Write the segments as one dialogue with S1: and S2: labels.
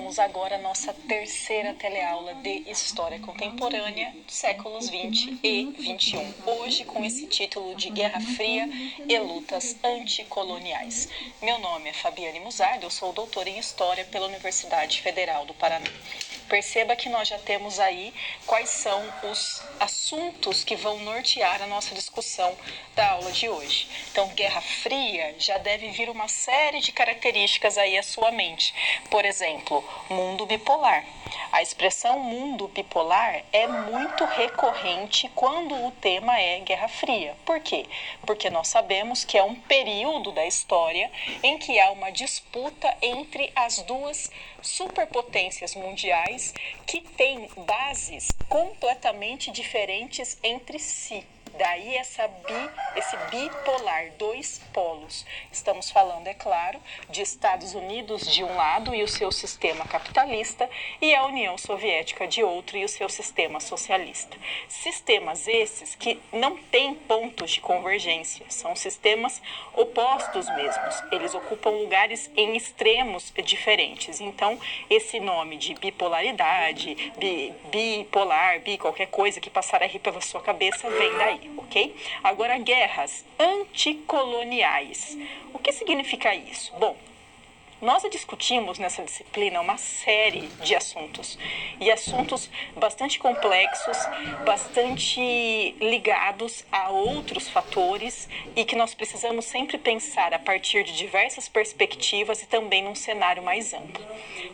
S1: Iniciamos agora a nossa terceira teleaula de História Contemporânea, séculos 20 e 21. Hoje com esse título de Guerra Fria e Lutas Anticoloniais. Meu nome é Fabiane Musardo, eu sou doutora em História pela Universidade Federal do Paraná. Perceba que nós já temos aí quais são os assuntos que vão nortear a nossa discussão da aula de hoje. Então, Guerra Fria já deve vir uma série de características aí à sua mente. Por exemplo, mundo bipolar. A expressão mundo bipolar é muito recorrente quando o tema é Guerra Fria. Por quê? Porque nós sabemos que é um período da história em que há uma disputa entre as duas superpotências mundiais que têm bases completamente diferentes entre si. Daí esse bipolar, dois polos. Estamos falando, é claro, de Estados Unidos de um lado e o seu sistema capitalista e a União Soviética de outro e o seu sistema socialista. Sistemas esses que não têm pontos de convergência, são sistemas opostos mesmos. Eles ocupam lugares em extremos diferentes. Então, esse nome de bipolaridade, bipolar, qualquer coisa que passar aí pela sua cabeça vem daí. Ok? Agora, guerras anticoloniais. O que significa isso? Bom, nós discutimos nessa disciplina uma série de assuntos, e assuntos bastante complexos, bastante ligados a outros fatores e que nós precisamos sempre pensar a partir de diversas perspectivas e também num cenário mais amplo.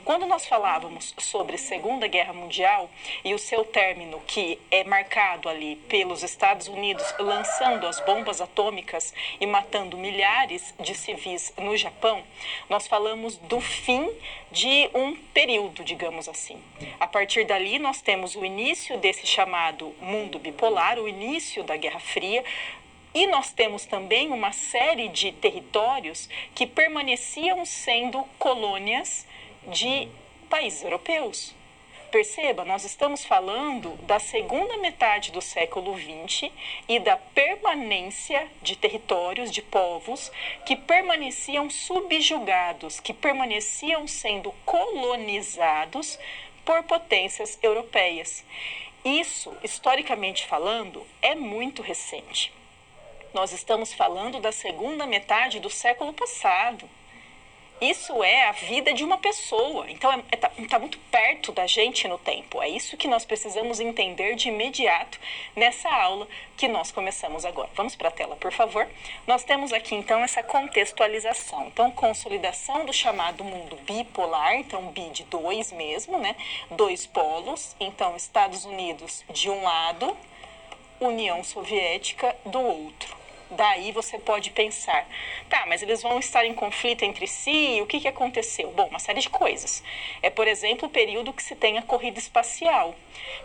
S1: Quando nós falávamos sobre Segunda Guerra Mundial e o seu término, que é marcado ali pelos Estados Unidos lançando as bombas atômicas e matando milhares de civis no Japão, nós falamos do fim de um período, digamos assim. A partir dali, nós temos o início desse chamado mundo bipolar, o início da Guerra Fria, e nós temos também uma série de territórios que permaneciam sendo colônias de países europeus. Perceba, nós estamos falando da segunda metade do século XX e da permanência de territórios, de povos que permaneciam subjugados, que permaneciam sendo colonizados por potências europeias. Isso, historicamente falando, é muito recente. Nós estamos falando da segunda metade do século passado. Isso é a vida de uma pessoa, então está muito perto da gente no tempo. É isso que nós precisamos entender de imediato nessa aula que nós começamos agora. Vamos para a tela, por favor. Nós temos aqui, então, essa contextualização. Então, consolidação do chamado mundo bipolar, então bi de dois mesmo, né? Dois polos, então Estados Unidos de um lado, União Soviética do outro. Daí você pode pensar, tá, mas eles vão estar em conflito entre si, o que aconteceu? Bom, uma série de coisas. É, por exemplo, o período que se tem a corrida espacial,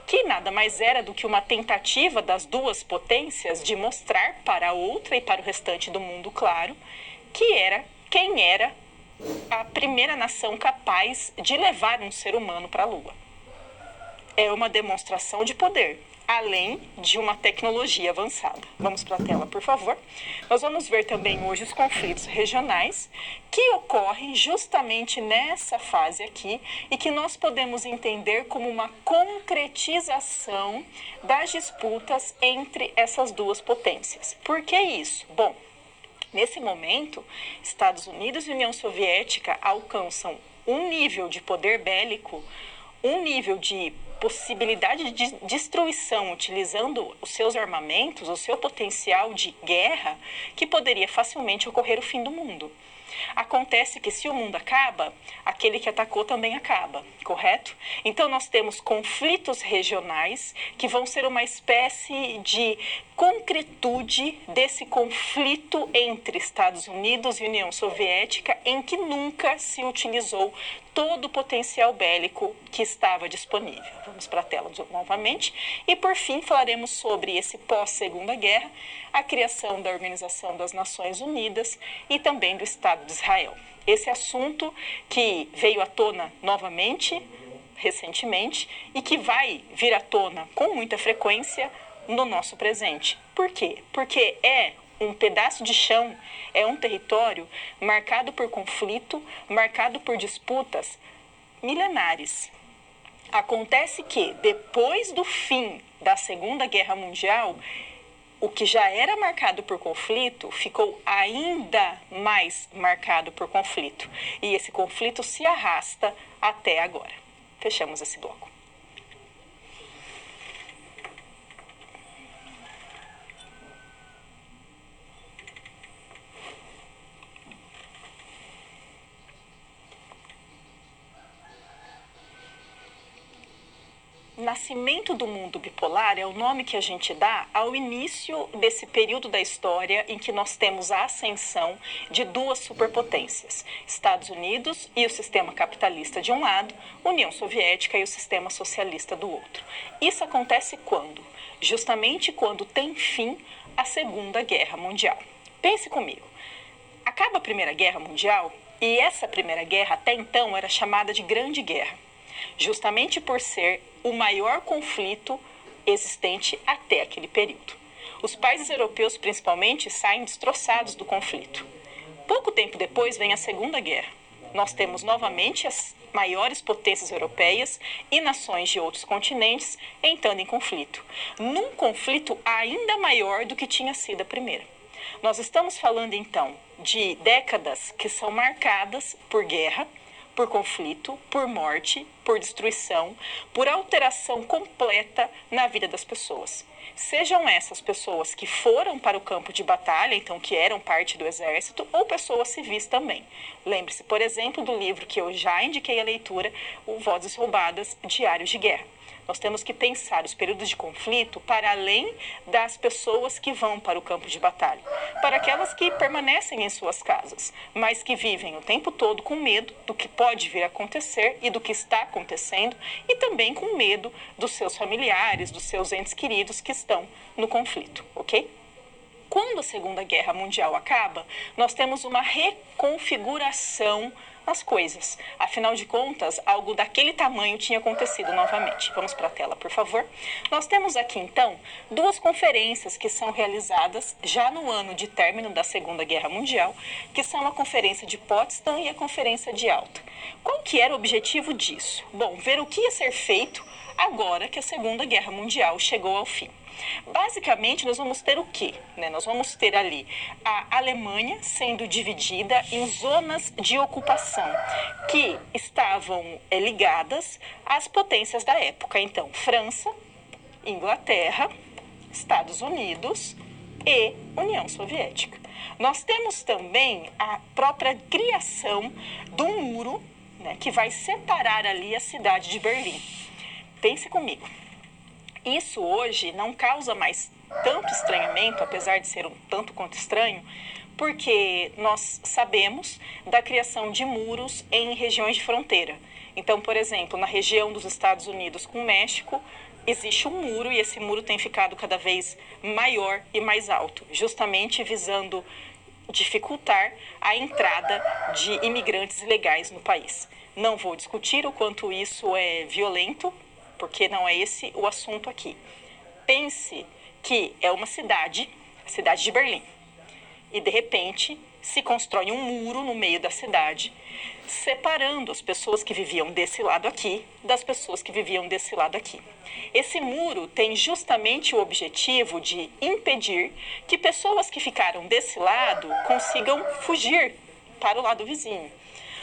S1: que nada mais era do que uma tentativa das duas potências de mostrar para a outra e para o restante do mundo, claro, quem era a primeira nação capaz de levar um ser humano para a Lua. É uma demonstração de poder, além de uma tecnologia avançada. Vamos para a tela, por favor. Nós vamos ver também hoje os conflitos regionais que ocorrem justamente nessa fase aqui e que nós podemos entender como uma concretização das disputas entre essas duas potências. Por que isso? Bom, nesse momento, Estados Unidos e União Soviética alcançam um nível de poder bélico, um nível de possibilidade de destruição utilizando os seus armamentos, o seu potencial de guerra, que poderia facilmente ocorrer o fim do mundo. Acontece que se o mundo acaba, aquele que atacou também acaba, correto? Então nós temos conflitos regionais que vão ser uma espécie de concretude desse conflito entre Estados Unidos e União Soviética, em que nunca se utilizou todo o potencial bélico que estava disponível. Vamos para a tela novamente. E, por fim, falaremos sobre esse pós-Segunda Guerra, a criação da Organização das Nações Unidas e também do Estado de Israel. Esse assunto que veio à tona novamente, recentemente, e que vai vir à tona com muita frequência no nosso presente. Por quê? Porque é um pedaço de chão, é um território marcado por conflito, marcado por disputas milenares. Acontece que, depois do fim da Segunda Guerra Mundial, o que já era marcado por conflito ficou ainda mais marcado por conflito. E esse conflito se arrasta até agora. Fechamos esse bloco. Nascimento do mundo bipolar é o nome que a gente dá ao início desse período da história em que nós temos a ascensão de duas superpotências, Estados Unidos e o sistema capitalista de um lado, União Soviética e o sistema socialista do outro. Isso acontece quando? Justamente quando tem fim a Segunda Guerra Mundial. Pense comigo, acaba a Primeira Guerra Mundial e essa Primeira Guerra até então era chamada de Grande Guerra, justamente por ser o maior conflito existente até aquele período. Os países europeus, principalmente, saem destroçados do conflito. Pouco tempo depois vem a Segunda Guerra. Nós temos novamente as maiores potências europeias e nações de outros continentes entrando em conflito, num conflito ainda maior do que tinha sido a primeira. Nós estamos falando, então, de décadas que são marcadas por guerra, por conflito, por morte, por destruição, por alteração completa na vida das pessoas. Sejam essas pessoas que foram para o campo de batalha, então que eram parte do exército, ou pessoas civis também. Lembre-se, por exemplo, do livro que eu já indiquei a leitura, o Vozes Roubadas, Diários de Guerra. Nós temos que pensar os períodos de conflito para além das pessoas que vão para o campo de batalha, para aquelas que permanecem em suas casas, mas que vivem o tempo todo com medo do que pode vir a acontecer e do que está acontecendo, e também com medo dos seus familiares, dos seus entes queridos que estão no conflito, ok? Quando a Segunda Guerra Mundial acaba, nós temos uma reconfiguração nas coisas. Afinal de contas, algo daquele tamanho tinha acontecido novamente. Vamos para a tela, por favor. Nós temos aqui, então, duas conferências que são realizadas já no ano de término da Segunda Guerra Mundial, que são a Conferência de Potsdam e a Conferência de Alta. Qual que era o objetivo disso? Bom, ver o que ia ser feito agora que a Segunda Guerra Mundial chegou ao fim. Basicamente, nós vamos ter o quê? Nós vamos ter ali a Alemanha sendo dividida em zonas de ocupação que estavam ligadas às potências da época. Então, França, Inglaterra, Estados Unidos e União Soviética. Nós temos também a própria criação do muro, que vai separar ali a cidade de Berlim. Pense comigo. Isso hoje não causa mais tanto estranhamento, apesar de ser um tanto quanto estranho, porque nós sabemos da criação de muros em regiões de fronteira. Então, por exemplo, na região dos Estados Unidos com o México, existe um muro e esse muro tem ficado cada vez maior e mais alto, justamente visando dificultar a entrada de imigrantes ilegais no país. Não vou discutir o quanto isso é violento, porque não é esse o assunto aqui. Pense que é uma cidade, a cidade de Berlim, e de repente se constrói um muro no meio da cidade, separando as pessoas que viviam desse lado aqui das pessoas que viviam desse lado aqui. Esse muro tem justamente o objetivo de impedir que pessoas que ficaram desse lado consigam fugir para o lado vizinho.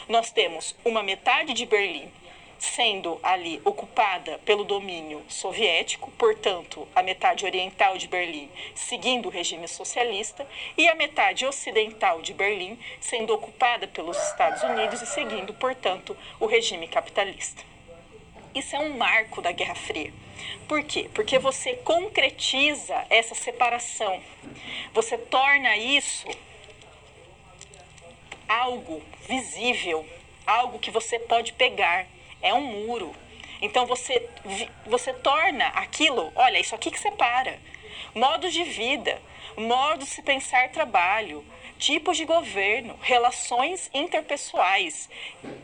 S1: Nós temos uma metade de Berlim sendo ali ocupada pelo domínio soviético, portanto, a metade oriental de Berlim seguindo o regime socialista e a metade ocidental de Berlim sendo ocupada pelos Estados Unidos e seguindo, portanto, o regime capitalista. Isso é um marco da Guerra Fria. Por quê? Porque você concretiza essa separação. Você torna isso algo visível, algo que você pode pegar. É um muro. Então você torna aquilo, olha, isso aqui que separa. Modos de vida, modos de se pensar trabalho, tipos de governo, relações interpessoais.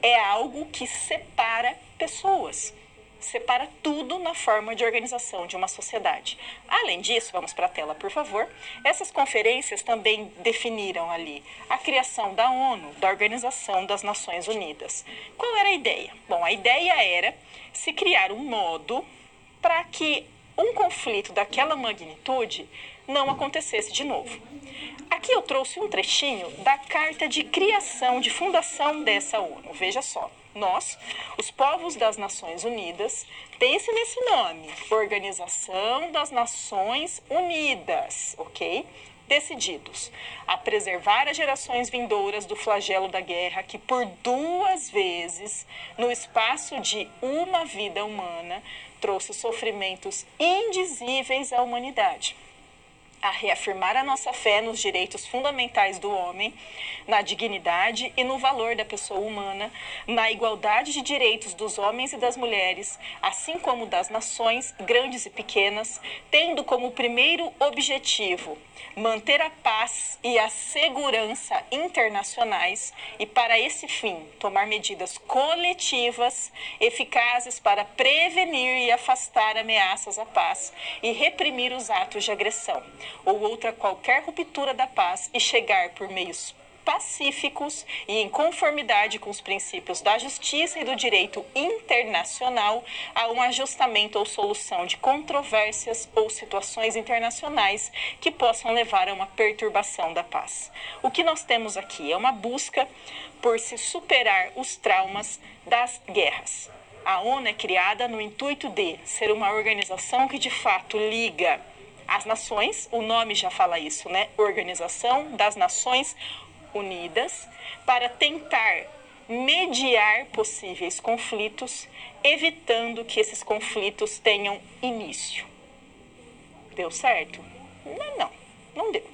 S1: É algo que separa pessoas. separa tudo na forma de organização de uma sociedade. Além disso, vamos para a tela, por favor, essas conferências também definiram ali a criação da ONU, da Organização das Nações Unidas. Qual era a ideia? Bom, a ideia era se criar um modo para que um conflito daquela magnitude não acontecesse de novo. Aqui eu trouxe um trechinho da carta de criação, de fundação dessa ONU. Veja só, nós, os povos das Nações Unidas, pense nesse nome, Organização das Nações Unidas, ok? Decididos a preservar as gerações vindouras do flagelo da guerra que por 2 vezes, no espaço de uma vida humana, trouxe sofrimentos indizíveis à humanidade. A reafirmar a nossa fé nos direitos fundamentais do homem, na dignidade e no valor da pessoa humana, na igualdade de direitos dos homens e das mulheres, assim como das nações, grandes e pequenas, tendo como primeiro objetivo manter a paz e a segurança internacionais e, para esse fim, tomar medidas coletivas eficazes para prevenir e afastar ameaças à paz e reprimir os atos de agressão ou outra qualquer ruptura da paz e chegar por meios pacíficos e em conformidade com os princípios da justiça e do direito internacional a um ajustamento ou solução de controvérsias ou situações internacionais que possam levar a uma perturbação da paz. O que nós temos aqui é uma busca por se superar os traumas das guerras. A ONU é criada no intuito de ser uma organização que de fato liga as nações, o nome já fala isso, né? Organização das Nações Unidas, para tentar mediar possíveis conflitos, evitando que esses conflitos tenham início. Deu certo? Não deu.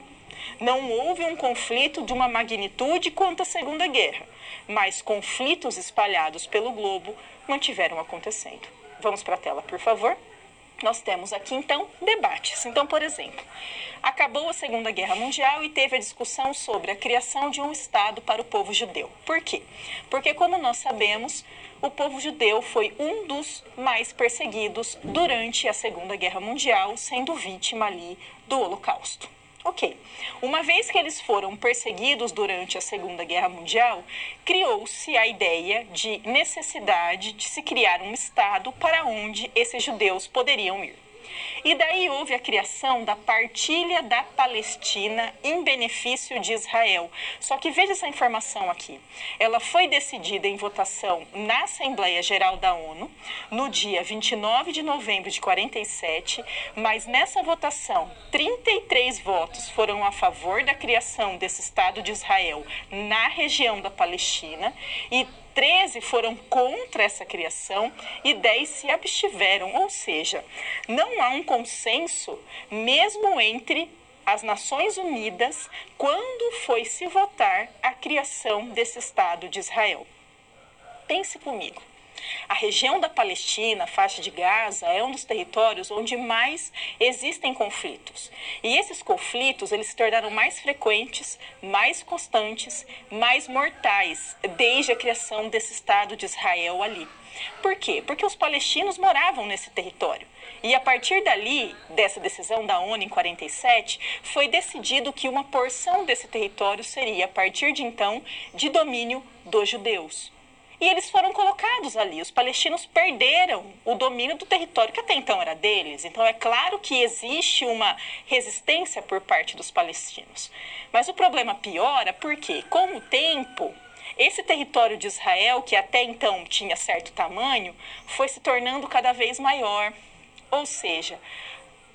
S1: Não houve um conflito de uma magnitude quanto à Segunda Guerra, mas conflitos espalhados pelo globo mantiveram acontecendo. Vamos para a tela, por favor. Nós temos aqui, então, debates. Então, por exemplo, acabou a Segunda Guerra Mundial e teve a discussão sobre a criação de um Estado para o povo judeu. Por quê? Porque, como nós sabemos, o povo judeu foi um dos mais perseguidos durante a Segunda Guerra Mundial, sendo vítima ali do Holocausto. Ok. Uma vez que eles foram perseguidos durante a Segunda Guerra Mundial, criou-se a ideia de necessidade de se criar um Estado para onde esses judeus poderiam ir. E daí houve a criação da partilha da Palestina em benefício de Israel. Só que veja essa informação aqui. Ela foi decidida em votação na Assembleia Geral da ONU, no dia 29 de novembro de 47, mas nessa votação, 33 votos foram a favor da criação desse Estado de Israel na região da Palestina e 13 foram contra essa criação e 10 se abstiveram, ou seja, não há um consenso mesmo entre as Nações Unidas quando foi se votar a criação desse Estado de Israel. Pense comigo. A região da Palestina, a faixa de Gaza, é um dos territórios onde mais existem conflitos. E esses conflitos, eles se tornaram mais frequentes, mais constantes, mais mortais, desde a criação desse Estado de Israel ali. Por quê? Porque os palestinos moravam nesse território. E a partir dali, dessa decisão da ONU em 47, foi decidido que uma porção desse território seria, a partir de então, de domínio dos judeus. E eles foram colocados ali. Os palestinos perderam o domínio do território que até então era deles. Então, é claro que existe uma resistência por parte dos palestinos. Mas o problema piora porque, com o tempo, esse território de Israel, que até então tinha certo tamanho, foi se tornando cada vez maior. Ou seja,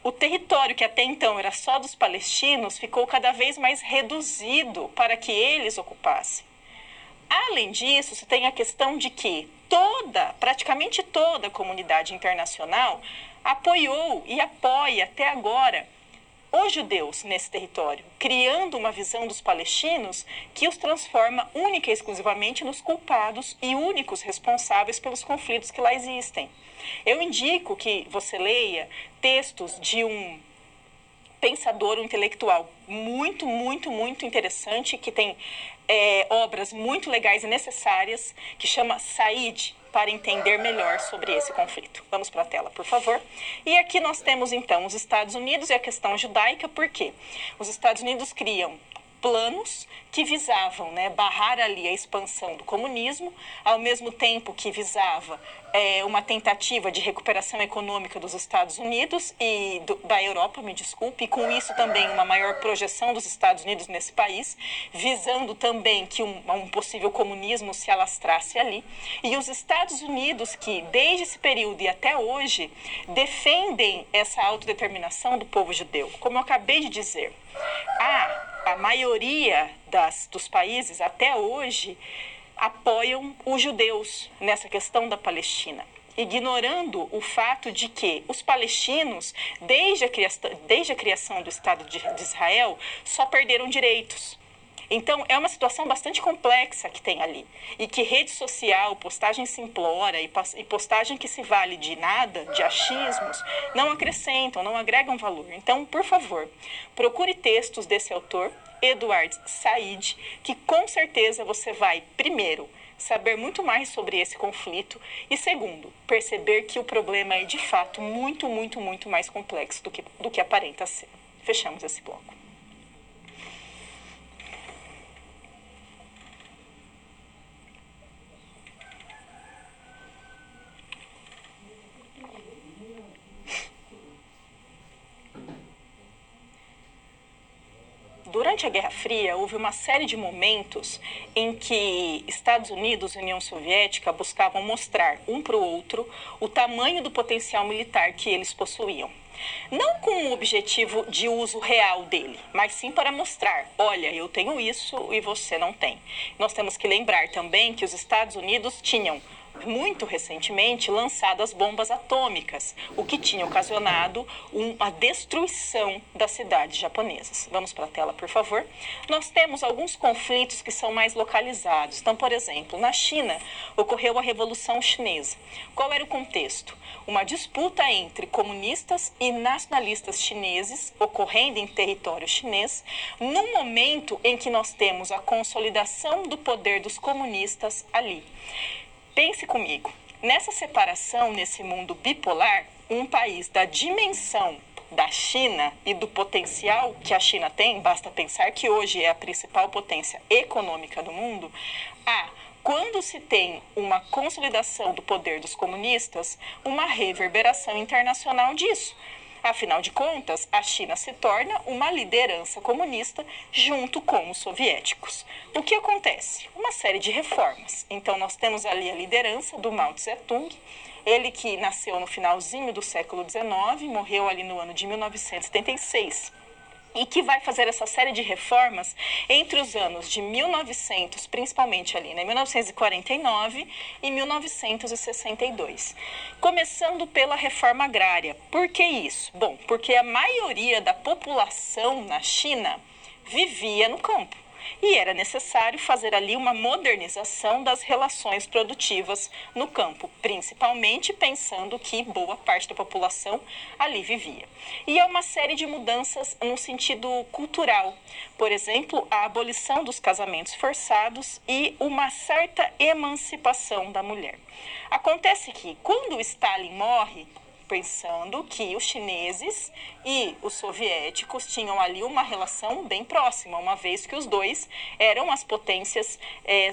S1: o território que até então era só dos palestinos ficou cada vez mais reduzido para que eles ocupassem. Além disso, você tem a questão de que praticamente toda a comunidade internacional apoiou e apoia até agora os judeus nesse território, criando uma visão dos palestinos que os transforma única e exclusivamente nos culpados e únicos responsáveis pelos conflitos que lá existem. Eu indico que você leia textos de um pensador, um intelectual muito interessante, que tem obras muito legais e necessárias, que chama Said para entender melhor sobre esse conflito. Vamos para a tela, por favor. E aqui nós temos, então, os Estados Unidos e a questão judaica, por quê? Os Estados Unidos criam planos que visavam, barrar ali a expansão do comunismo, ao mesmo tempo que visava uma tentativa de recuperação econômica dos Estados Unidos e da Europa, me desculpe, e com isso também uma maior projeção dos Estados Unidos nesse país, visando também que um possível comunismo se alastrasse ali. E os Estados Unidos, que desde esse período e até hoje, defendem essa autodeterminação do povo judeu. Como eu acabei de dizer, a maioria dos países, até hoje, apoiam os judeus nessa questão da Palestina, ignorando o fato de que os palestinos, desde a criação do Estado de Israel, só perderam direitos. Então, é uma situação bastante complexa que tem ali. E que rede social, postagem simplória e postagem que se vale de nada, de achismos, não acrescentam, não agregam valor. Então, por favor, procure textos desse autor, Edward Said, que com certeza você vai, primeiro, saber muito mais sobre esse conflito e, segundo, perceber que o problema é, de fato, muito, muito, muito mais complexo do que aparenta ser. Fechamos esse bloco. Durante a Guerra Fria, houve uma série de momentos em que Estados Unidos e União Soviética buscavam mostrar um para o outro o tamanho do potencial militar que eles possuíam. Não com o objetivo de uso real dele, mas sim para mostrar, olha, eu tenho isso e você não tem. Nós temos que lembrar também que os Estados Unidos tinham muito recentemente lançado as bombas atômicas, o que tinha ocasionado uma destruição das cidades japonesas. Vamos para a tela, por favor. Nós temos alguns conflitos que são mais localizados. Então, por exemplo, na China ocorreu a Revolução Chinesa. Qual era o contexto? Uma disputa entre comunistas e nacionalistas chineses ocorrendo em território chinês, no momento em que nós temos a consolidação do poder dos comunistas ali. Pense comigo, nessa separação, nesse mundo bipolar, um país da dimensão da China e do potencial que a China tem, basta pensar que hoje é a principal potência econômica do mundo, quando se tem uma consolidação do poder dos comunistas, uma reverberação internacional disso. Afinal de contas, a China se torna uma liderança comunista junto com os soviéticos. O que acontece? Uma série de reformas. Então, nós temos ali a liderança do Mao Tse-tung, ele que nasceu no finalzinho do século XIX, morreu ali no ano de 1976. E que vai fazer essa série de reformas entre os anos de 1900, principalmente ali, 1949 e 1962. Começando pela reforma agrária. Por que isso? Bom, porque a maioria da população na China vivia no campo. E era necessário fazer ali uma modernização das relações produtivas no campo, principalmente pensando que boa parte da população ali vivia. E há uma série de mudanças no sentido cultural, por exemplo, a abolição dos casamentos forçados e uma certa emancipação da mulher. Acontece que, quando Stalin morre, pensando que os chineses e os soviéticos tinham ali uma relação bem próxima, uma vez que os dois eram as potências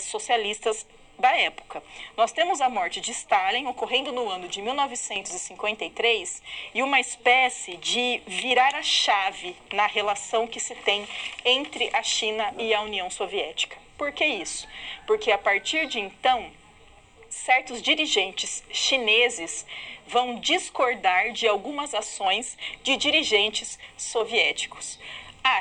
S1: socialistas da época. Nós temos a morte de Stalin ocorrendo no ano de 1953 e uma espécie de virar a chave na relação que se tem entre a China e a União Soviética. Por que isso? Porque a partir de então, certos dirigentes chineses vão discordar de algumas ações de dirigentes soviéticos.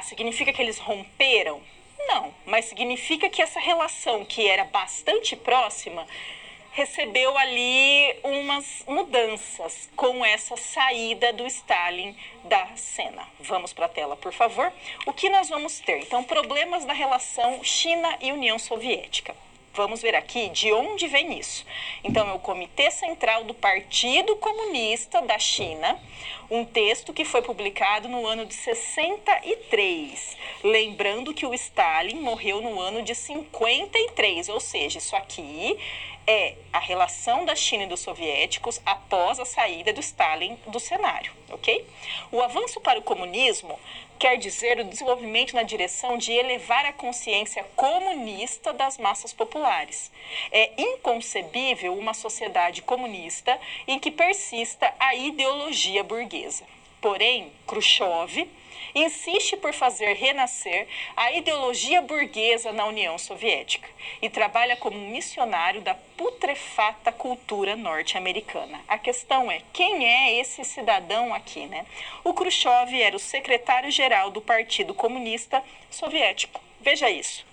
S1: Significa que eles romperam? Não, mas significa que essa relação, que era bastante próxima, recebeu ali umas mudanças com essa saída do Stalin da cena. Vamos para a tela, por favor. O que nós vamos ter? Então, problemas na relação China e União Soviética. Vamos ver aqui de onde vem isso. Então, é o Comitê Central do Partido Comunista da China, um texto que foi publicado no ano de 63. Lembrando que o Stalin morreu no ano de 53, ou seja, isso aqui é a relação da China e dos soviéticos após a saída do Stalin do cenário, ok? O avanço para o comunismo quer dizer o desenvolvimento na direção de elevar a consciência comunista das massas populares. É inconcebível uma sociedade comunista em que persista a ideologia burguesa. Porém, Khrushchev insiste por fazer renascer a ideologia burguesa na União Soviética e trabalha como um missionário da putrefata cultura norte-americana. A questão é, quem é esse cidadão aqui, né? O Khrushchev era o secretário-geral do Partido Comunista Soviético. Veja isso.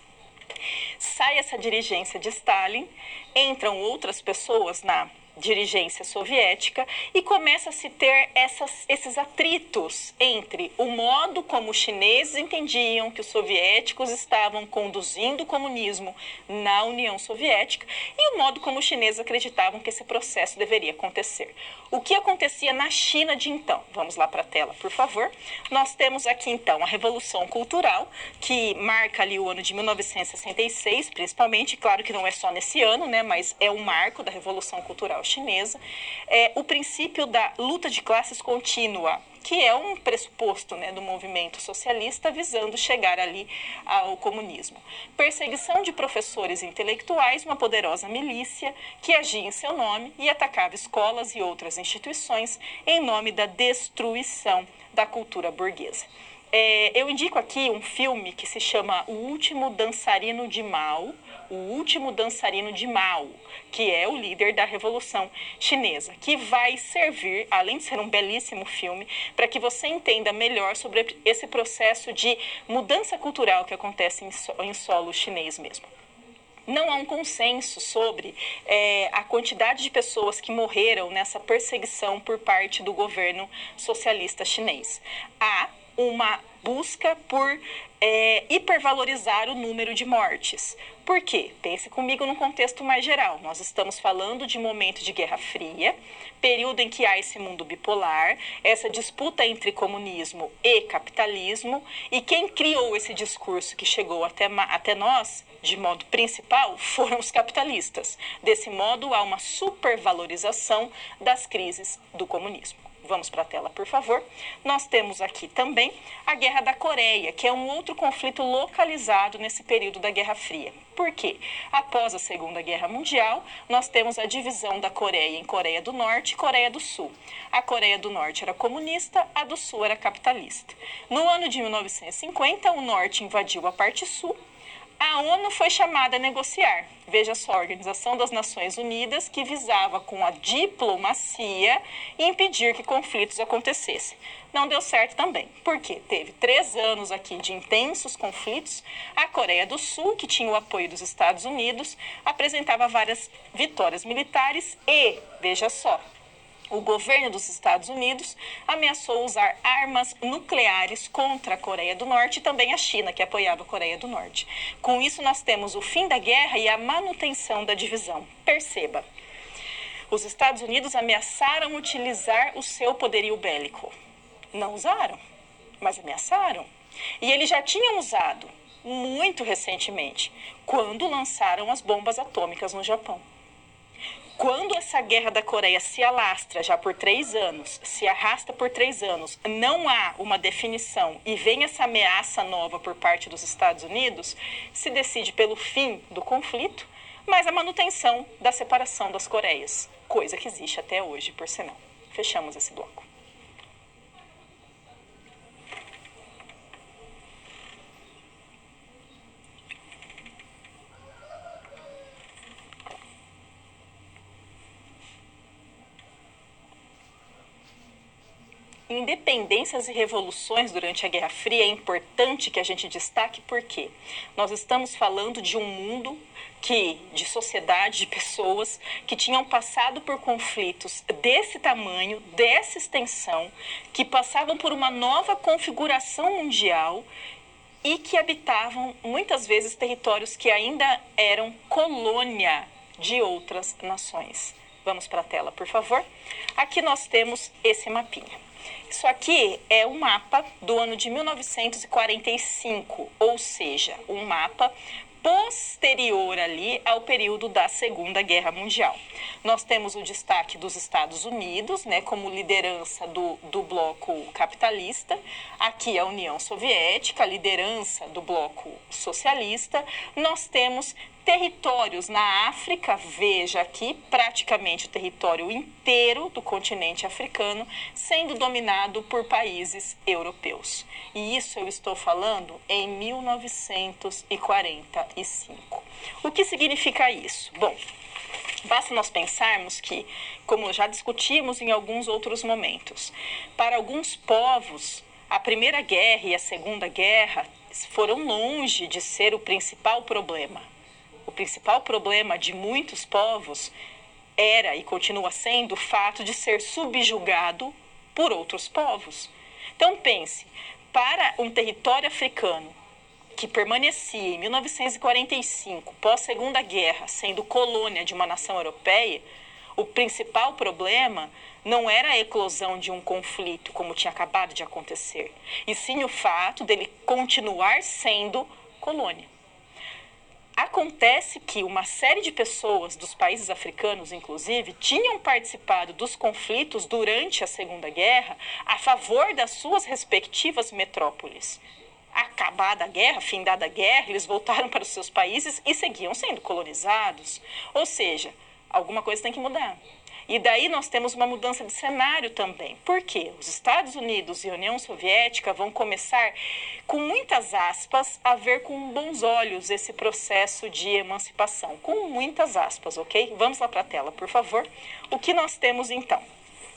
S1: Sai essa dirigência de Stalin, entram outras pessoas na dirigência soviética e começa a se ter esses atritos entre o modo como os chineses entendiam que os soviéticos estavam conduzindo o comunismo na União Soviética e o modo como os chineses acreditavam que esse processo deveria acontecer. O que acontecia na China de então? Vamos lá para a tela, por favor. Nós temos aqui então a Revolução Cultural, que marca ali o ano de 1966, principalmente, claro que não é só nesse ano, né, mas é um marco da Revolução Cultural chinesa, o princípio da luta de classes contínua, que é um pressuposto, né, do movimento socialista visando chegar ali ao comunismo. Perseguição de professores intelectuais, uma poderosa milícia que agia em seu nome e atacava escolas e outras instituições em nome da destruição da cultura burguesa. Eu indico aqui um filme que se chama O Último Dançarino de Mao, que é o líder da Revolução Chinesa, que vai servir, além de ser um belíssimo filme, para que você entenda melhor sobre esse processo de mudança cultural que acontece em solo chinês mesmo. Não há um consenso sobre a quantidade de pessoas que morreram nessa perseguição por parte do governo socialista chinês. Há uma busca por hipervalorizar o número de mortes. Por quê? Pense comigo num contexto mais geral. Nós estamos falando de momento de Guerra Fria, período em que há esse mundo bipolar, essa disputa entre comunismo e capitalismo, e quem criou esse discurso que chegou até nós, de modo principal, foram os capitalistas. Desse modo, há uma supervalorização das crises do comunismo. Vamos para a tela, por favor. Nós temos aqui também a Guerra da Coreia, que é um outro conflito localizado nesse período da Guerra Fria. Por quê? Após a Segunda Guerra Mundial, nós temos a divisão da Coreia em Coreia do Norte e Coreia do Sul. A Coreia do Norte era comunista, a do Sul era capitalista. No ano de 1950, o Norte invadiu a parte sul. A ONU foi chamada a negociar. Veja só, a Organização das Nações Unidas, que visava com a diplomacia impedir que conflitos acontecessem. Não deu certo também, porque teve 3 anos aqui de intensos conflitos. A Coreia do Sul, que tinha o apoio dos Estados Unidos, apresentava várias vitórias militares e, veja só, o governo dos Estados Unidos ameaçou usar armas nucleares contra a Coreia do Norte e também a China, que apoiava a Coreia do Norte. Com isso, nós temos o fim da guerra e a manutenção da divisão. Perceba, os Estados Unidos ameaçaram utilizar o seu poderio bélico. Não usaram, mas ameaçaram. E eles já tinham usado muito recentemente, quando lançaram as bombas atômicas no Japão. Quando essa guerra da Coreia se alastra já por 3 anos, se arrasta por 3 anos, não há uma definição e vem essa ameaça nova por parte dos Estados Unidos, se decide pelo fim do conflito, mas a manutenção da separação das Coreias, coisa que existe até hoje, por sinal. Fechamos esse bloco. Independências e revoluções durante a Guerra Fria é importante que a gente destaque porque nós estamos falando de um mundo de sociedade, de pessoas que tinham passado por conflitos desse tamanho, dessa extensão, que passavam por uma nova configuração mundial e que habitavam muitas vezes territórios que ainda eram colônia de outras nações. Vamos para a tela, por favor. Aqui nós temos esse mapinha. Isso aqui é um mapa do ano de 1945, ou seja, um mapa posterior ali ao período da Segunda Guerra Mundial. Nós temos o destaque dos Estados Unidos, né, como liderança do bloco capitalista, aqui a União Soviética, a liderança do bloco socialista. Nós temos territórios na África, veja aqui, praticamente o território inteiro do continente africano sendo dominado por países europeus. E isso eu estou falando em 1945. O que significa isso? Bom, basta nós pensarmos que, como já discutimos em alguns outros momentos, para alguns povos, a Primeira Guerra e a Segunda Guerra foram longe de ser o principal problema. O principal problema de muitos povos era e continua sendo o fato de ser subjugado por outros povos. Então pense, para um território africano que permanecia em 1945, pós-Segunda Guerra, sendo colônia de uma nação europeia, o principal problema não era a eclosão de um conflito, como tinha acabado de acontecer, e sim o fato dele continuar sendo colônia. Acontece que uma série de pessoas dos países africanos, inclusive, tinham participado dos conflitos durante a Segunda Guerra a favor das suas respectivas metrópoles. Acabada a guerra, findada a guerra, eles voltaram para os seus países e seguiam sendo colonizados. Ou seja, alguma coisa tem que mudar. E daí nós temos uma mudança de cenário também. Por quê? Os Estados Unidos e a União Soviética vão começar, com muitas aspas, a ver com bons olhos esse processo de emancipação. Com muitas aspas, ok? Vamos lá para a tela, por favor. O que nós temos então?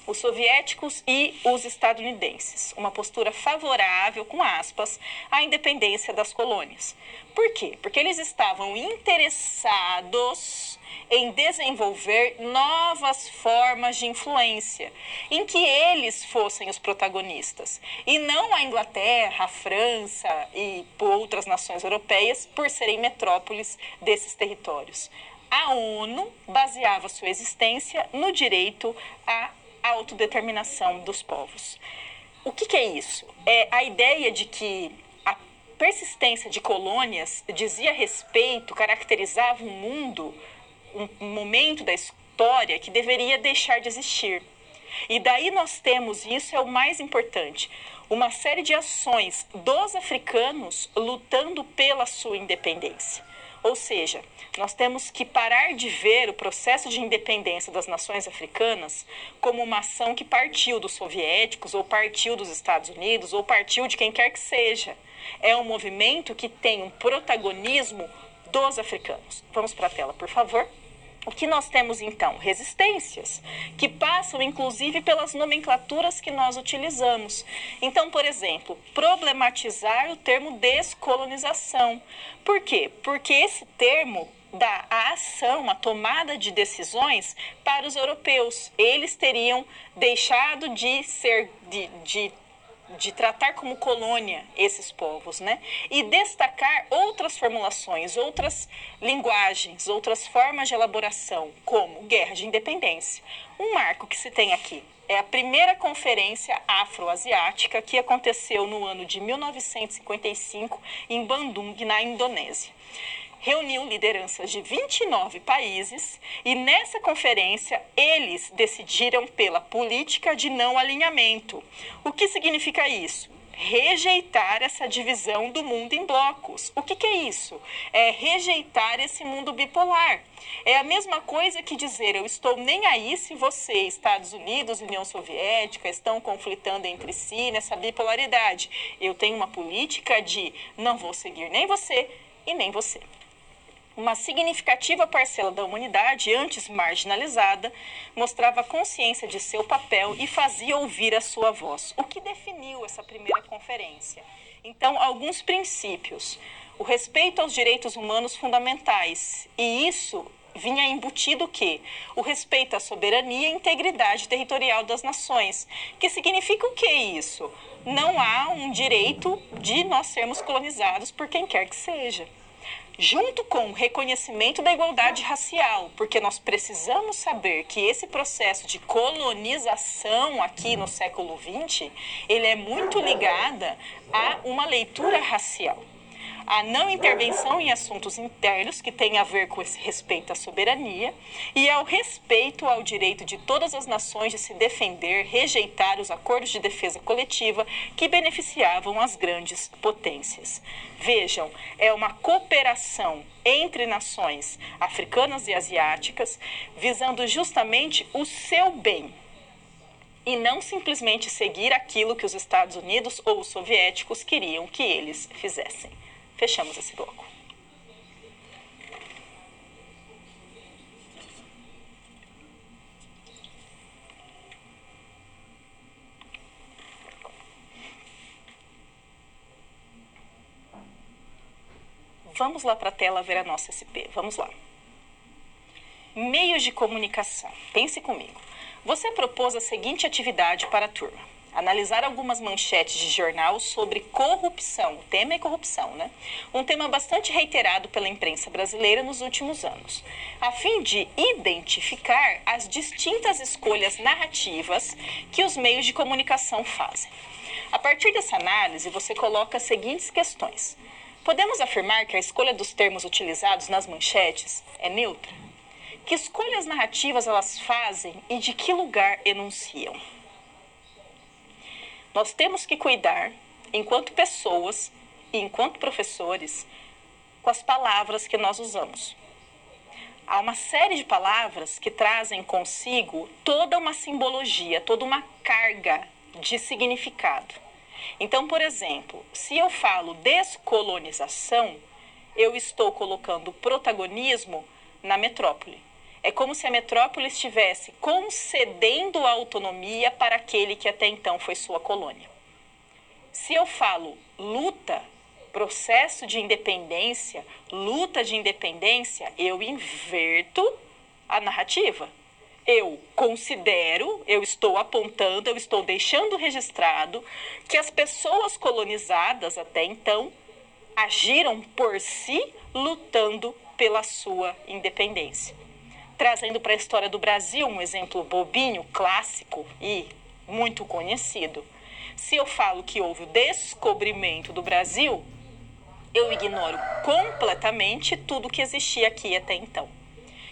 S1: Os soviéticos e os estadunidenses. Uma postura favorável, com aspas, à independência das colônias. Por quê? Porque eles estavam interessados em desenvolver novas formas de influência, em que eles fossem os protagonistas, e não a Inglaterra, a França e outras nações europeias, por serem metrópoles desses territórios. A ONU baseava sua existência no direito à autodeterminação dos povos. O que é isso? É a ideia de que a persistência de colônias dizia respeito, caracterizava um mundo, um momento da história que deveria deixar de existir. E daí nós temos, e isso é o mais importante, uma série de ações dos africanos lutando pela sua independência. Ou seja, nós temos que parar de ver o processo de independência das nações africanas como uma ação que partiu dos soviéticos, ou partiu dos Estados Unidos, ou partiu de quem quer que seja. É um movimento que tem um protagonismo dos africanos. Vamos para a tela, por favor. O que nós temos então? Resistências, que passam inclusive pelas nomenclaturas que nós utilizamos. Então, por exemplo, problematizar o termo descolonização. Por quê? Porque esse termo dá a ação, a tomada de decisões para os europeus. Eles teriam deixado de ser, de tratar como colônia esses povos, né? E destacar outras formulações, outras linguagens, outras formas de elaboração, como guerra de independência. Um marco que se tem aqui é a primeira conferência afroasiática que aconteceu no ano de 1955 em Bandung, na Indonésia. Reuniu lideranças de 29 países e nessa conferência eles decidiram pela política de não alinhamento. O que significa isso? Rejeitar essa divisão do mundo em blocos. O que é isso? É rejeitar esse mundo bipolar. É a mesma coisa que dizer, eu estou nem aí se você, Estados Unidos e União Soviética, estão conflitando entre si nessa bipolaridade. Eu tenho uma política de não vou seguir nem você e nem você. Uma significativa parcela da humanidade, antes marginalizada, mostrava consciência de seu papel e fazia ouvir a sua voz. O que definiu essa primeira conferência? Então, alguns princípios. O respeito aos direitos humanos fundamentais. E isso vinha embutido o quê? O respeito à soberania e integridade territorial das nações. Que significa o que isso? Não há um direito de nós sermos colonizados por quem quer que seja. Junto com o reconhecimento da igualdade racial, porque nós precisamos saber que esse processo de colonização aqui no século XX, ele é muito ligado a uma leitura racial. a não intervenção em assuntos internos, que tem a ver com esse respeito à soberania, e ao respeito ao direito de todas as nações de se defender, rejeitar os acordos de defesa coletiva que beneficiavam as grandes potências. Vejam, é uma cooperação entre nações africanas e asiáticas, visando justamente o seu bem, e não simplesmente seguir aquilo que os Estados Unidos ou os soviéticos queriam que eles fizessem. Fechamos esse bloco. Vamos lá para a tela ver a nossa SP. Vamos lá. Meios de comunicação. Pense comigo. Você propôs a seguinte atividade para a turma: analisar algumas manchetes de jornal sobre corrupção. O tema é corrupção, né? Um tema bastante reiterado pela imprensa brasileira nos últimos anos, a fim de identificar as distintas escolhas narrativas que os meios de comunicação fazem. A partir dessa análise, você coloca as seguintes questões: podemos afirmar que a escolha dos termos utilizados nas manchetes é neutra? Que escolhas narrativas elas fazem e de que lugar enunciam? Nós temos que cuidar, enquanto pessoas e enquanto professores, com as palavras que nós usamos. Há uma série de palavras que trazem consigo toda uma simbologia, toda uma carga de significado. Então, por exemplo, se eu falo descolonização, eu estou colocando protagonismo na metrópole. É como se a metrópole estivesse concedendo a autonomia para aquele que até então foi sua colônia. Se eu falo luta, processo de independência, luta de independência, eu inverto a narrativa. Eu considero, eu estou apontando, eu estou deixando registrado que as pessoas colonizadas até então agiram por si, lutando pela sua independência. Trazendo para a história do Brasil um exemplo bobinho, clássico e muito conhecido. Se eu falo que houve o descobrimento do Brasil, eu ignoro completamente tudo que existia aqui até então.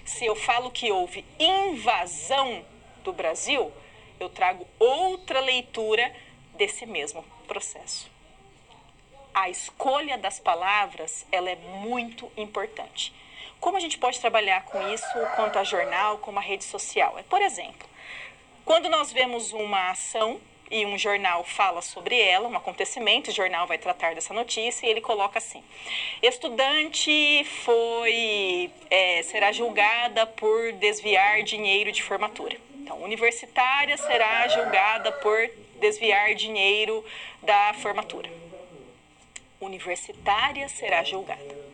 S1: Se eu falo que houve invasão do Brasil, eu trago outra leitura desse mesmo processo. A escolha das palavras, ela é muito importante. Como a gente pode trabalhar com isso quanto a jornal, como a rede social? Por exemplo, quando nós vemos uma ação e um jornal fala sobre ela, um acontecimento, o jornal vai tratar dessa notícia e ele coloca assim: estudante será julgada por desviar dinheiro de formatura. Então, universitária será julgada por desviar dinheiro da formatura. Universitária será julgada.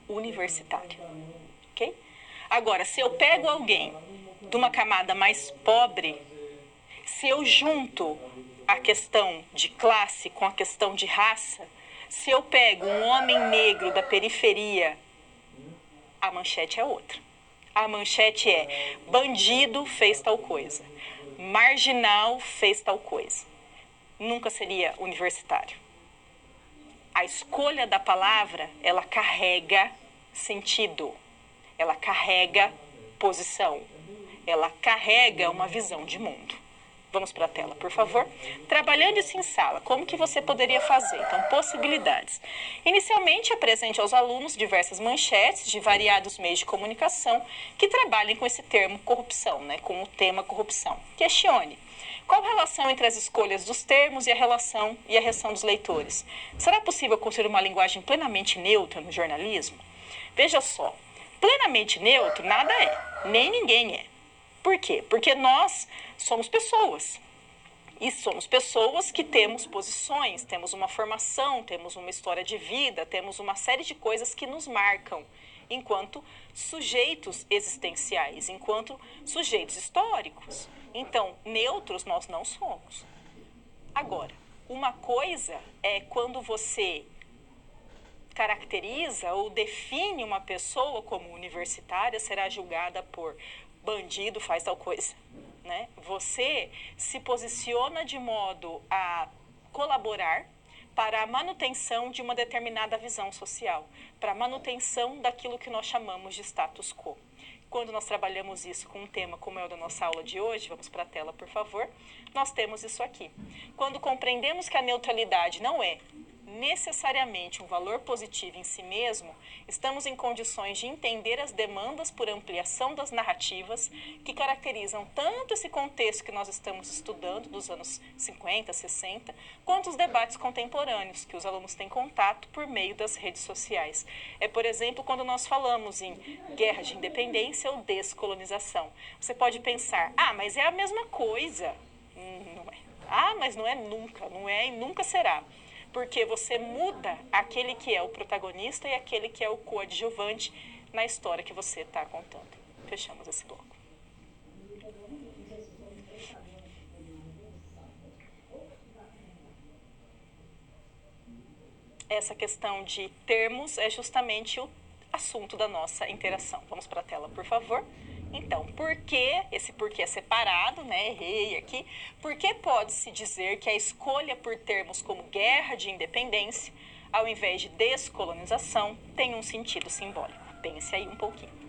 S1: Universitária, ok? Agora, se eu pego alguém de uma camada mais pobre, se eu junto a questão de classe com a questão de raça, se eu pego um homem negro da periferia, a manchete é outra. A manchete é: bandido fez tal coisa, marginal fez tal coisa. Nunca seria universitário. A escolha da palavra, ela carrega sentido, ela carrega posição, ela carrega uma visão de mundo. Vamos para a tela, por favor. Trabalhando isso em sala, como que você poderia fazer? Então, possibilidades. Inicialmente, apresente aos alunos diversas manchetes de variados meios de comunicação que trabalhem com esse termo corrupção, né, com o tema corrupção. Questione: qual a relação entre as escolhas dos termos e a relação e a reação dos leitores? Será possível construir uma linguagem plenamente neutra no jornalismo? Veja só, plenamente neutro nada é, nem ninguém é. Por quê? Porque nós somos pessoas. E somos pessoas que temos posições, temos uma formação, temos uma história de vida, temos uma série de coisas que nos marcam enquanto sujeitos existenciais, enquanto sujeitos históricos. Então, neutros nós não somos. Agora, uma coisa é quando você caracteriza ou define uma pessoa como universitária, será julgada por bandido, faz tal coisa, né? Você se posiciona de modo a colaborar para a manutenção de uma determinada visão social, para a manutenção daquilo que nós chamamos de status quo. Quando nós trabalhamos isso com um tema como é o da nossa aula de hoje, vamos para a tela, por favor, nós temos isso aqui. Quando compreendemos que a neutralidade não é necessariamente um valor positivo em si mesmo, estamos em condições de entender as demandas por ampliação das narrativas que caracterizam tanto esse contexto que nós estamos estudando, dos anos 50, 60, quanto os debates contemporâneos que os alunos têm contato por meio das redes sociais. É, por exemplo, quando nós falamos em guerra de independência ou descolonização. Você pode pensar, mas é a mesma coisa. Não é. Mas não é nunca, não é e nunca será. Porque você muda aquele que é o protagonista e aquele que é o coadjuvante na história que você está contando. Fechamos esse bloco. Essa questão de termos é justamente o assunto da nossa interação. Vamos para a tela, por favor. Então, por que, esse porquê é separado, né? Errei aqui. Por que pode-se dizer que a escolha por termos como guerra de independência, ao invés de descolonização, tem um sentido simbólico? Pense aí um pouquinho.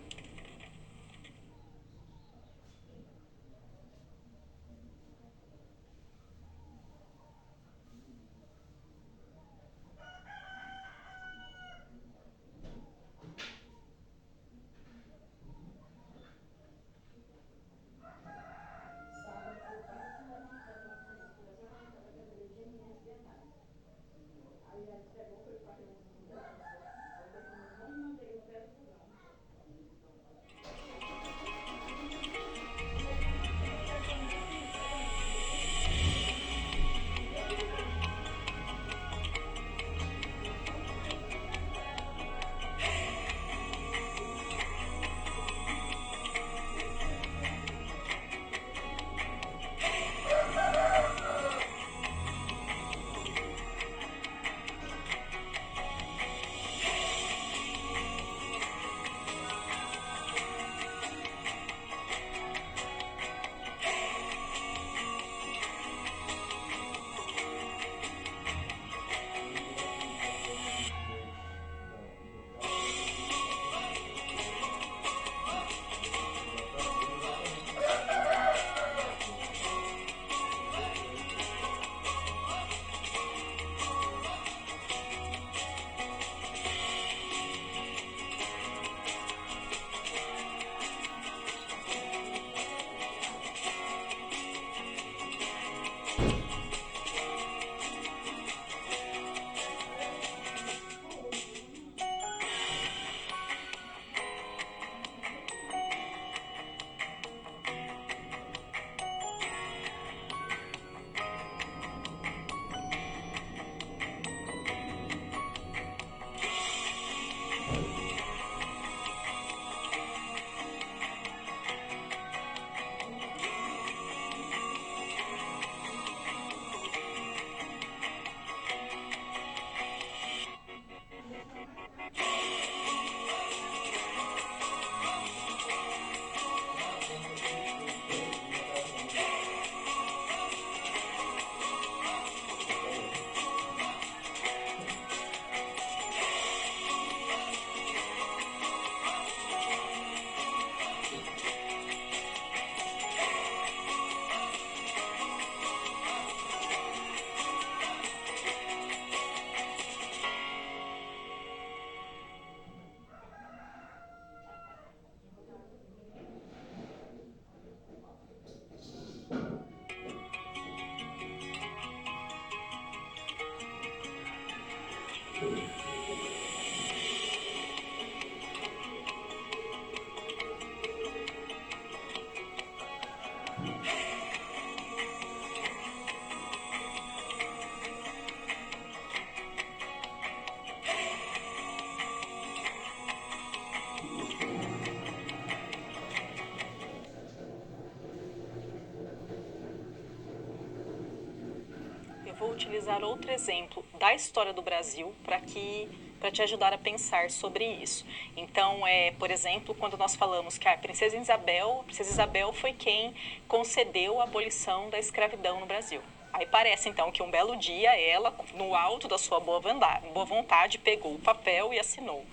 S1: Vou utilizar outro exemplo da história do Brasil para que para te ajudar a pensar sobre isso. Então, por exemplo, quando nós falamos que a Princesa Isabel foi quem concedeu a abolição da escravidão no Brasil. Aí parece, então, que um belo dia ela, no alto da sua boa vontade, pegou o papel e assinou.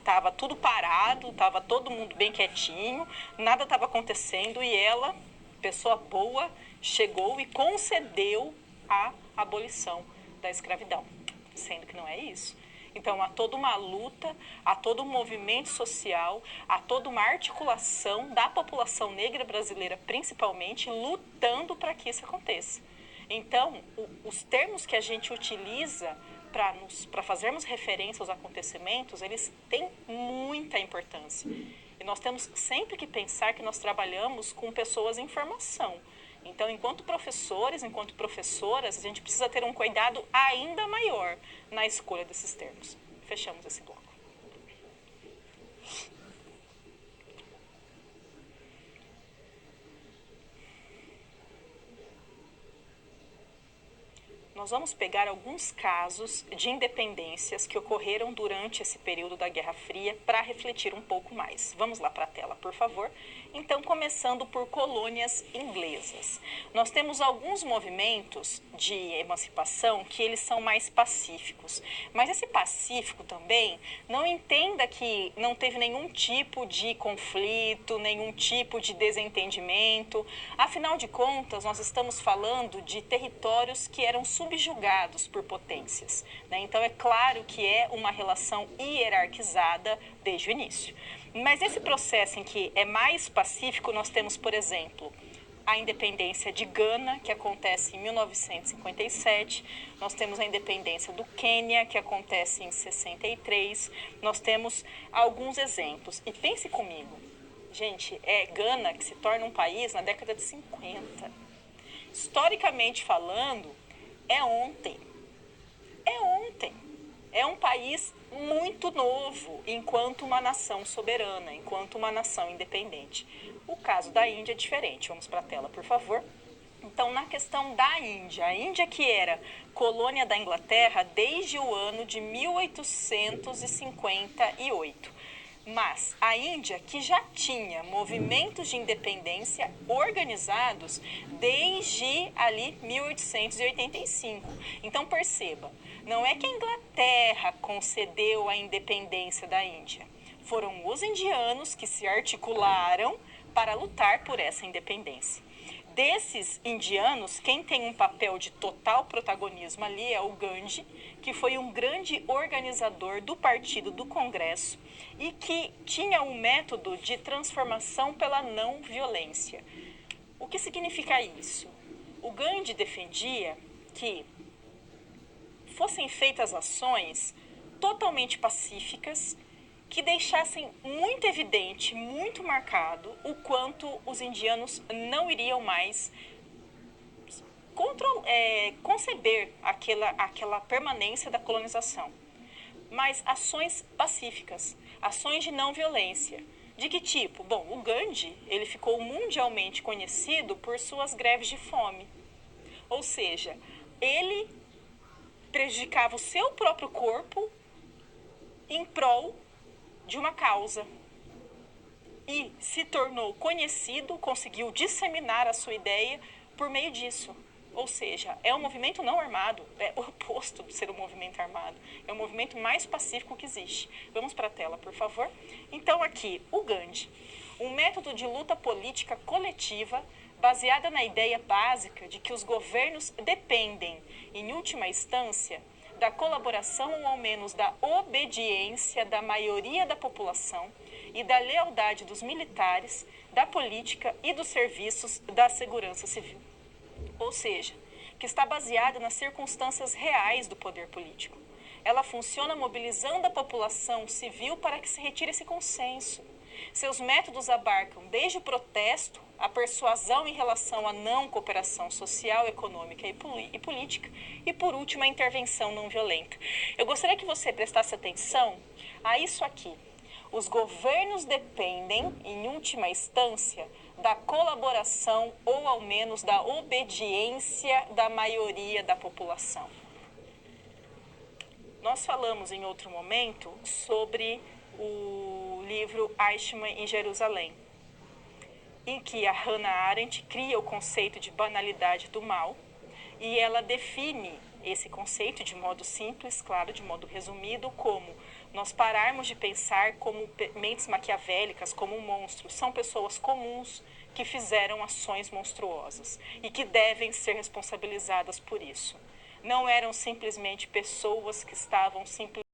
S1: Tava tudo parado, tava todo mundo bem quietinho, nada estava acontecendo e ela, pessoa boa, chegou e concedeu a abolição da escravidão, sendo que não é isso. Então, há toda uma luta, há todo um movimento social, há toda uma articulação da população negra brasileira, principalmente, lutando para que isso aconteça. Então, os termos que a gente utiliza para fazermos referência aos acontecimentos, eles têm muita importância. E nós temos sempre que pensar que nós trabalhamos com pessoas em formação. Então, enquanto professores, enquanto professoras, a gente precisa ter um cuidado ainda maior na escolha desses termos. Fechamos esse bloco. Nós vamos pegar alguns casos de independências que ocorreram durante esse período da Guerra Fria para refletir um pouco mais. Vamos lá para a tela, por favor. Então, começando por colônias inglesas. Nós temos alguns movimentos de emancipação que eles são mais pacíficos. Mas esse pacífico também, não entenda que não teve nenhum tipo de conflito, nenhum tipo de desentendimento. Afinal de contas, nós estamos falando de territórios que eram subjugados por potências. Então, é claro que é uma relação hierarquizada desde o início. Mas esse processo em que é mais pacífico, nós temos, por exemplo, a independência de Gana, que acontece em 1957. Nós temos a independência do Quênia, que acontece em 63. Nós temos alguns exemplos. E pense comigo, gente, é Gana que se torna um país na década de 50. Historicamente falando, é ontem. É ontem. É um país muito novo enquanto uma nação soberana, enquanto uma nação independente. O caso da Índia é diferente. Vamos para a tela, por favor. Então, na questão da Índia, a Índia que era colônia da Inglaterra desde o ano de 1858. Mas a Índia, que já tinha movimentos de independência organizados desde ali 1885. Então perceba, não é que a Inglaterra concedeu a independência da Índia. Foram os indianos que se articularam para lutar por essa independência. Desses indianos, quem tem um papel de total protagonismo ali é o Gandhi, que foi um grande organizador do partido do Congresso e que tinha um método de transformação pela não violência. O que significa isso? O Gandhi defendia que fossem feitas ações totalmente pacíficas que deixassem muito evidente, muito marcado o quanto os indianos não iriam mais conceber aquela permanência da colonização. Mas ações pacíficas, ações de não violência. De que tipo? Bom, o Gandhi, ele ficou mundialmente conhecido por suas greves de fome. Ou seja, ele prejudicava o seu próprio corpo em prol de uma causa. E se tornou conhecido, conseguiu disseminar a sua ideia por meio disso. Ou seja, é um movimento não armado, é o oposto de ser um movimento armado. É o movimento mais pacífico que existe. Vamos para a tela, por favor. Então, aqui, o Gandhi. Um método de luta política coletiva baseada na ideia básica de que os governos dependem, em última instância, da colaboração ou ao menos da obediência da maioria da população e da lealdade dos militares, da política e dos serviços da segurança civil. Ou seja, que está baseada nas circunstâncias reais do poder político. Ela funciona mobilizando a população civil para que se retire esse consenso. Seus métodos abarcam desde o protesto, a persuasão em relação à não cooperação social, econômica e política, e por último a intervenção não violenta. Eu gostaria que você prestasse atenção a isso aqui. Os governos dependem, em última instância, da colaboração ou ao menos da obediência da maioria da população. Nós falamos em outro momento sobre o livro Eichmann em Jerusalém, em que a Hannah Arendt cria o conceito de banalidade do mal e ela define esse conceito de modo simples, claro, de modo resumido, como nós pararmos de pensar como mentes maquiavélicas, como monstros. São pessoas comuns que fizeram ações monstruosas e que devem ser responsabilizadas por isso. Não eram simplesmente pessoas que estavam simplesmente